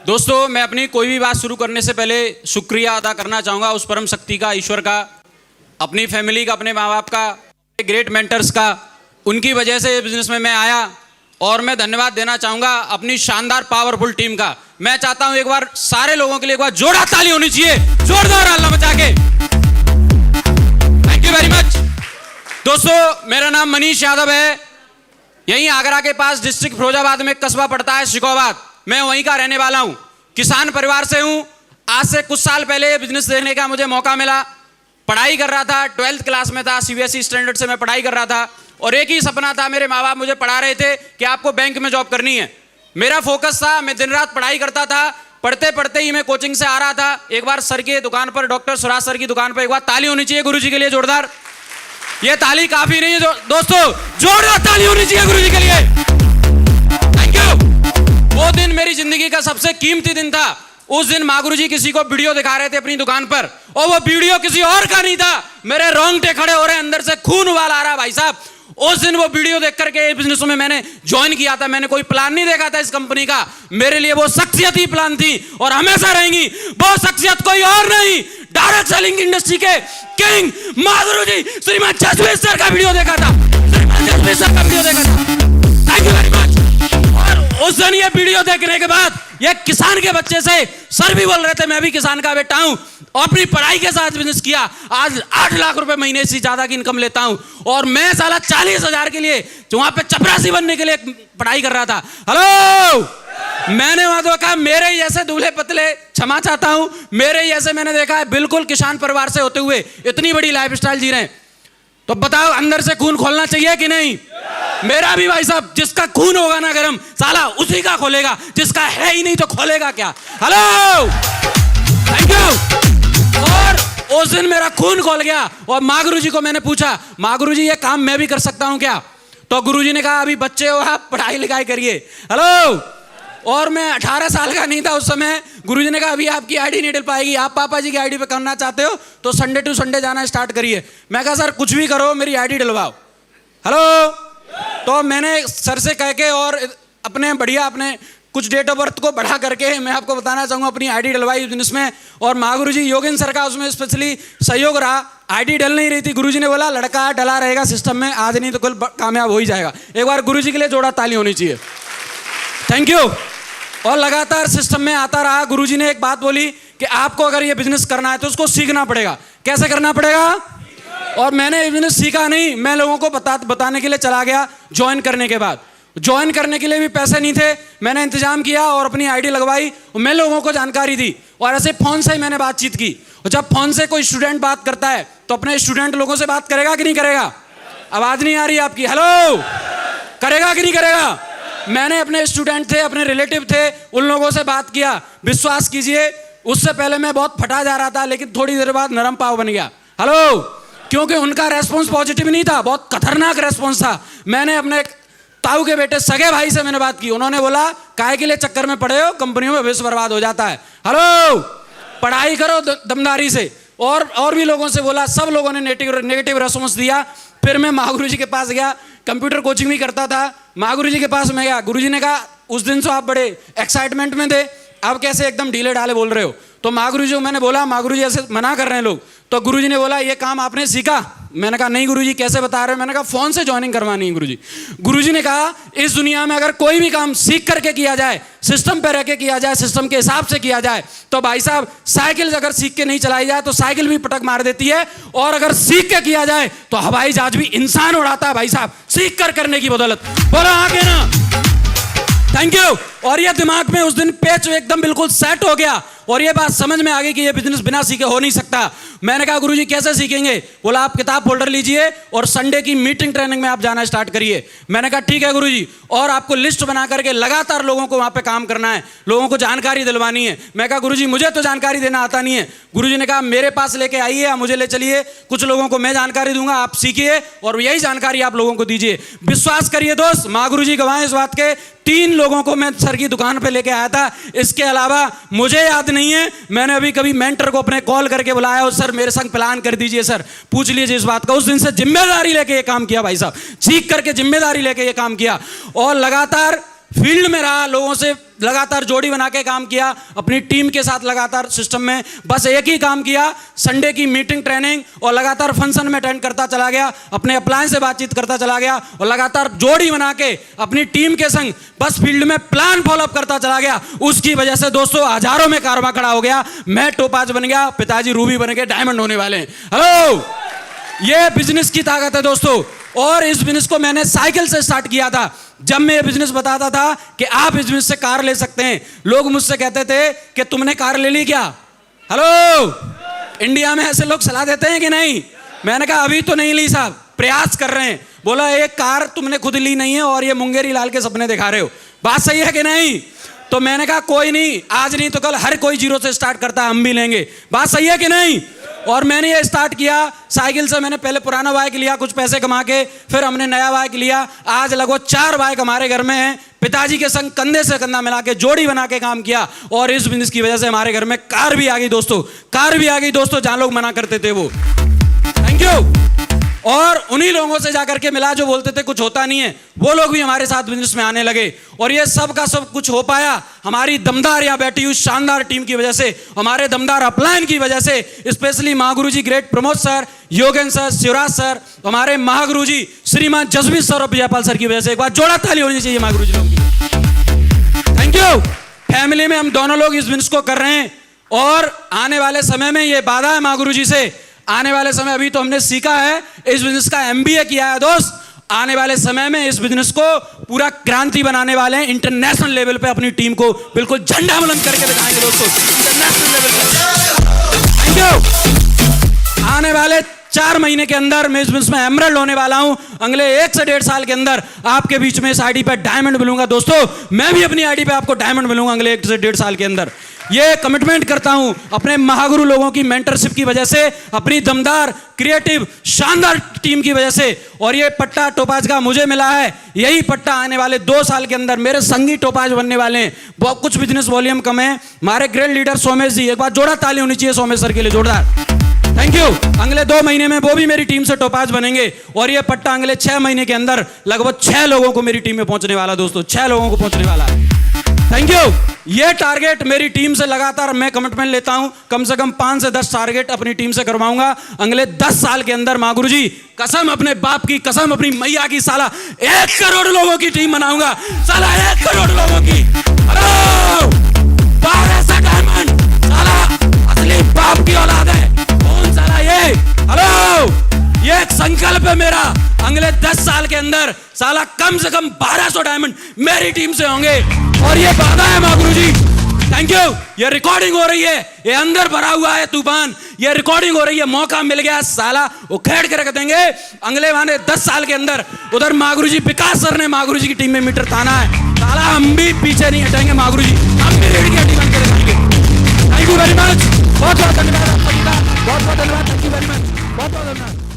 दोस्तों, मैं अपनी कोई भी बात शुरू करने से पहले शुक्रिया अदा करना चाहूँगा उस परम शक्ति का, ईश्वर का, अपनी फैमिली का, अपने माँ बाप का, ग्रेट मेंटर्स का। उनकी वजह से बिजनेस में मैं आया। और मैं धन्यवाद देना चाहूँगा अपनी शानदार पावरफुल टीम का। मैं चाहता हूँ एक बार सारे लोगों के लिए एक बार जोरदार ताली होनी चाहिए, जोरदार हल्ला मचा के। Thank you very much. दोस्तों, मेरा नाम मनीष यादव है। यहीं आगरा के पास डिस्ट्रिक्ट फिरोजाबाद में एक कस्बा पड़ता है शिकोबाद। मैं वहीं का रहने वाला हूं। किसान परिवार से हूं। आज से कुछ साल पहले बिजनेस देखने का मुझे मौका मिला। पढ़ाई कर रहा था, 12th क्लास में था, सीबीएसई स्टैंडर्ड से मैं पढ़ाई कर रहा था। और एक ही सपना था, मेरे माँ बाप मुझे पढ़ा रहे थे कि आपको बैंक में जॉब करनी है। मेरा फोकस था, मैं दिन रात पढ़ाई करता था। पढ़ते पढ़ते ही मैं कोचिंग से आ रहा था। एक बार सर की दुकान पर, डॉक्टर सुराज सर की दुकान पर एक बार ताली होनी चाहिए गुरु जी के लिए जोरदार। ये ताली काफी नहीं है दोस्तों, जोरदार ताली होनी चाहिए गुरु जी के लिए। Thank you. वो दिन मेरी जिंदगी का सबसे कीमती दिन था। उस दिन माँ गुरु जी किसी को वीडियो दिखा रहे थे अपनी दुकान पर, और वो वीडियो किसी और का नहीं था। मेरे रोंगटे खड़े हो रहे, अंदर से खून उबाल आ रहा भाई साहब। उस दिन वो वीडियो देख करके बिजनेस में मैंने ज्वाइन किया था। मैंने कोई प्लान नहीं देखा था इस कंपनी का। मेरे लिए वो शख्सियत ही प्लान थी और हमेशा रहेंगी। वो शख्सियत कोई और नहीं, डायरेक्ट सेलिंग इंडस्ट्री के किंग माँ गुरु जी श्रीमान जसवीर सर का वीडियो देखा था। श्रीमान जसवीर सर का वीडियो देखा था। Thank you very much. और उस दिन ये वीडियो देखने के बाद ये किसान के बच्चे से सर भी बोल रहे थे मैं भी किसान का बेटा हूं, और अपनी पढ़ाई के साथ बिजनेस किया। आज 8 लाख रुपए महीने से ज्यादा की इनकम लेता हूं। और मैं साला 40,000 के लिए जो वहां पे चपरासी बनने के लिए पढ़ाई कर रहा था। हेलो, मैंने वहां तो कहा मेरे जैसे दूल्हे पतले, क्षमा चाहता हूं, मेरे जैसे मैंने देखा है बिल्कुल किसान परिवार से होते हुए इतनी बड़ी लाइफस्टाइल जी रहे हैं। तो बताओ अंदर से खून खोलना चाहिए कि नहीं? मेरा भी भाई साहब, जिसका खून होगा ना गरम, साला उसी का खोलेगा, जिसका है ही नहीं तो खोलेगा क्या? Hello, thank you. और उस दिन मेरा खून खोल गया। और माँ गुरु जी को मैंने पूछा, माँ गुरु जी ये काम मैं भी कर सकता हूं क्या? तो गुरु जी ने कहा अभी बच्चे हो आप, पढ़ाई लिखाई करिए। हेलो, और मैं 18 साल का नहीं था उस समय। गुरुजी ने कहा अभी आपकी आईडी नहीं डल पाएगी, आप पापा जी की आईडी पे करना चाहते हो तो संडे टू संडे जाना स्टार्ट करिए। मैं कहा सर कुछ भी करो, मेरी आईडी डलवाओ। हेलो, तो मैंने सर से कह के और अपने कुछ डेट ऑफ बर्थ को बढ़ा करके मैं आपको बताना चाहूँगा अपनी आईडी डलवाई बिजनेस में। और माँ गुरु जी योगेंद्र सर का उसमें स्पेशली सहयोग रहा। आईडी डल नहीं रही थी। गुरुजी ने बोला लड़का डला रहेगा सिस्टम में, आज नहीं तो कल कामयाब हो ही जाएगा। एक बार गुरुजी के लिए जोड़ा ताली होनी चाहिए। Thank you. और लगातार सिस्टम में आता रहा। गुरुजी ने एक बात बोली कि आपको अगर ये बिजनेस करना है तो उसको सीखना पड़ेगा। कैसे करना पड़ेगा? और मैंने ये बिजनेस सीखा नहीं, मैं लोगों को बताने के लिए चला गया। ज्वाइन करने के बाद, ज्वाइन करने के लिए भी पैसे नहीं थे, मैंने इंतजाम किया और अपनी आईडी लगवाई और मैं लोगों को जानकारी दी। और ऐसे फोन से ही मैंने बातचीत की। और जब फोन से कोई स्टूडेंट बात करता है तो अपने स्टूडेंट लोगों से बात करेगा कि नहीं करेगा? आवाज नहीं आ रही आपकी। हेलो, करेगा कि नहीं करेगा? मैंने अपने स्टूडेंट थे, अपने रिलेटिव थे, उन लोगों से बात किया। विश्वास कीजिए उससे पहले मैं बहुत फटा जा रहा था, लेकिन थोड़ी देर बाद नरम पाव बन गया। हेलो, क्योंकि उनका रेस्पॉन्स पॉजिटिव नहीं था, बहुत खतरनाक रेस्पॉन्स था। मैंने अपने ताऊ के बेटे सगे भाई से मैंने बात की। उन्होंने बोला काहे के लिए चक्कर में पड़े हो, कंपनियों में भविष्य बर्बाद हो जाता है। हेलो, पढ़ाई करो दमदारी से। और भी लोगों से बोला, सब लोगों ने नेगेटिव रेस्पॉन्स दिया। फिर मैं माँ गुरु जी के पास गया, कंप्यूटर कोचिंग भी करता था। माँ गुरु जी के पास मैं गया। गुरु जी ने कहा उस दिन तो आप बड़े एक्साइटमेंट में थे, अब कैसे एकदम ढीले ढाले बोल रहे हो? तो माँ गुरु जी को मैंने बोला माँ गुरु जी ऐसे मना कर रहे हैं लोग। तो गुरु जी ने बोला ये काम आपने सीखा? मैंने कहा नहीं गुरु जी, कैसे बता रहे हो? मैंने कहा फोन से ज्वाइनिंग करवानी है गुरु जी। गुरु जी ने कहा इस दुनिया में अगर कोई भी काम सीख करके किया जाए, सिस्टम पे रह के किया जाए, सिस्टम के हिसाब से किया जाए, तो भाई साहब साइकिल अगर सीख के नहीं चलाई जाए तो साइकिल भी पटक मार देती है, और अगर सीख के किया जाए तो हवाई जहाज भी इंसान उड़ाता है भाई साहब, सीख कर करने की बदौलत। बोला आगे ना। Thank you. और ये दिमाग में उस दिन पेच एकदम बिल्कुल सेट हो गया और ये बात समझ में आ गई कि ये बिजनेस बिना सीखे हो नहीं सकता। मैंने कहा गुरुजी कैसे सीखेंगे? बोला आप किताब फोल्डर लीजिए और संडे की मीटिंग ट्रेनिंग में आप जाना स्टार्ट करिए। मैंने कहा ठीक है गुरुजी, और आपको लिस्ट बना करके लगातार लोगों को वहां पे काम करना है, लोगों को जानकारी दिलवानी है। मैं कहा गुरुजी मुझे तो जानकारी देना आता नहीं है। गुरुजी ने कहा मेरे पास लेके आइए या मुझे ले चलिए, कुछ लोगों को मैं जानकारी दूंगा, आप सीखिए और यही जानकारी आप लोगों को दीजिए। विश्वास करिए दोस्त, माँ गुरुजी गवाह इस बात के, 3 लोगों को मैं सर की दुकान पे लेके आया था। इसके अलावा मुझे याद नहीं है मैंने अभी कभी मेंटर को अपने कॉल करके बुलाया हो सर मेरे संग प्लान कर दीजिए सर, पूछ लीजिए इस बात का। उस दिन से जिम्मेदारी लेके ये काम किया भाई साहब, सीख करके जिम्मेदारी लेके ये काम किया। और लगातार फील्ड में रहा, लोगों से लगातार जोड़ी बना के काम किया, अपनी टीम के साथ लगातार सिस्टम में बस एक ही काम किया, संडे की मीटिंग ट्रेनिंग और लगातार फंक्शन में अटेंड करता चला गया, अपने अप्लायंस से बातचीत करता चला गया और लगातार जोड़ी बना के अपनी टीम के संग बस फील्ड में प्लान फॉलोअप करता चला गया। उसकी वजह से दोस्तों हजारों में कारवां खड़ा हो गया, मैं टोपाज बन गया, पिताजी रूबी बन गए, डायमंड होने वाले हैं। हेलो, ये बिजनेस की ताकत है दोस्तों। और इस बिजनेस को मैंने साइकिल से स्टार्ट किया था। जब मैं ये बिजनेस बताता था कि आप इस बिजनेस से कार ले सकते हैं, लोग मुझसे कहते थे कि तुमने कार ले ली क्या? हेलो, इंडिया में ऐसे लोग सलाह देते हैं कि नहीं? मैंने कहा अभी तो नहीं ली साहब, प्रयास कर रहे हैं। बोला एक कार तुमने खुद ली नहीं है और ये मुंगेरी लाल के सपने दिखा रहे हो, बात सही है कि नहीं? तो मैंने कहा कोई नहीं, आज नहीं तो कल हर कोई जीरो से स्टार्ट करता है, हम भी लेंगे, बात सही है कि नहीं? और मैंने ये स्टार्ट किया साइकिल से। मैंने पहले पुराना बाइक लिया कुछ पैसे कमा के, फिर हमने नया बाइक लिया। आज लगभग 4 बाइक हमारे घर में हैं। पिताजी के संग कंधे से कंधा मिला के जोड़ी बना के काम किया और इस बिजनेस की वजह से हमारे घर में कार भी आ गई दोस्तों, कार भी आ गई दोस्तों, जहां लोग मना करते थे वो। Thank you. और उन्हीं लोगों से जाकर के मिला जो बोलते थे कुछ होता नहीं है, वो लोग भी हमारे साथ बिजनेस में आने लगे। और ये सब का सब कुछ हो पाया हमारी दमदार यहाँ बैठी हुई शानदार टीम की वजह से, हमारे दमदार अपलायन की वजह से, स्पेशली महागुरु जी ग्रेट प्रमोद सर, योगेन सर, शिवराज सर, हमारे महागुरु जी श्रीमान जसवीर सर और विजयपाल सर की वजह से। एक बार जोड़ा ताली होनी चाहिए महागुरु जी लोगों की। Thank you. फैमिली में हम दोनों लोग इस बिजनेस को कर रहे हैं और आने वाले समय में ये वादा है महागुरु जी से, आने वाले समय, अभी तो हमने सीखा है, इस बिजनेस का MBA किया है दोस्त, आने वाले समय में इस बिजनेस को पूरा क्रांति बनाने वाले हैं। इंटरनेशनल लेवल पे अपनी टीम को बिल्कुल झंडा बुलंद करके दिखाएंगे दोस्तों, इंटरनेशनल लेवल पे। Thank you. आने वाले 4 महीने के अंदर मैं इस बिजनेस में एमरल्ड होने वाला हूं। अगले 1 से 1.5 साल के अंदर आपके बीच में इस आईडी पे डायमंड मिलूंगा दोस्तों। मैं भी अपनी आईडी पे आपको डायमंड मिलूंगा अगले 1 से 1.5 साल के अंदर। ये कमिटमेंट करता हूं अपने महागुरु लोगों की मेंटरशिप की वजह से, अपनी दमदार क्रिएटिव शानदार टीम की वजह से। और ये पट्टा टोपाज का मुझे मिला है, यही पट्टा आने वाले 2 साल के अंदर मेरे संगी टोपाज बनने वाले हैं। बहुत कुछ बिजनेस वॉल्यूम कम है। हमारे ग्रेट लीडर सोमेश जी, एक बार जोड़ा ताली होनी चाहिए सोमेश सर के लिए, जोरदार। Thank you. अगले 2 महीने में वो भी मेरी टीम से टोपाज बनेंगे और ये पट्टा अगले 6 महीने के अंदर लगभग 6 लोगों को मेरी टीम में पहुंचने वाला दोस्तों, 6 लोगों को पहुंचने वाला है। Thank you. ये टारगेट मेरी टीम से लगातार मैं कमिटमेंट लेता हूं, कम से कम 5 से 10 टारगेट अपनी टीम से करवाऊंगा अगले 10 साल के अंदर। महागुरु जी कसम, अपने बाप की कसम, अपनी मैया की, साला 1 करोड़ लोगों की टीम बनाऊंगा, साला 1 करोड़ लोगों की। हेलो, 12 डायमंड, साला असली बाप की औलाद है कौन साला ये? हेलो, ये एक संकल्प है मेरा, अगले 10 साल के अंदर साला कम से कम 1200 डायमंड मेरी टीम से होंगे और ये वादा है महागुरु जी। Thank you. ये रिकॉर्डिंग हो रही है, ये अंदर भरा हुआ है तूफान, ये रिकॉर्डिंग हो रही है, मौका मिल गया साला उखेड़ के रख देंगे अगले वाले 10 साल के अंदर। उधर महागुरु जी विकास सर ने महागुरु जी की टीम में मीटर ताना है, साला हम भी पीछे नहीं हटेंगे महागुरु जी, हम भी रीढ़ की हड्डी बन के रहेंगे। थैंक यू वेरी मच, बहुत बहुत धन्यवाद आप सभी का, बहुत बहुत धन्यवाद। थैंक यू वेरी मच, बहुत बहुत धन्यवाद।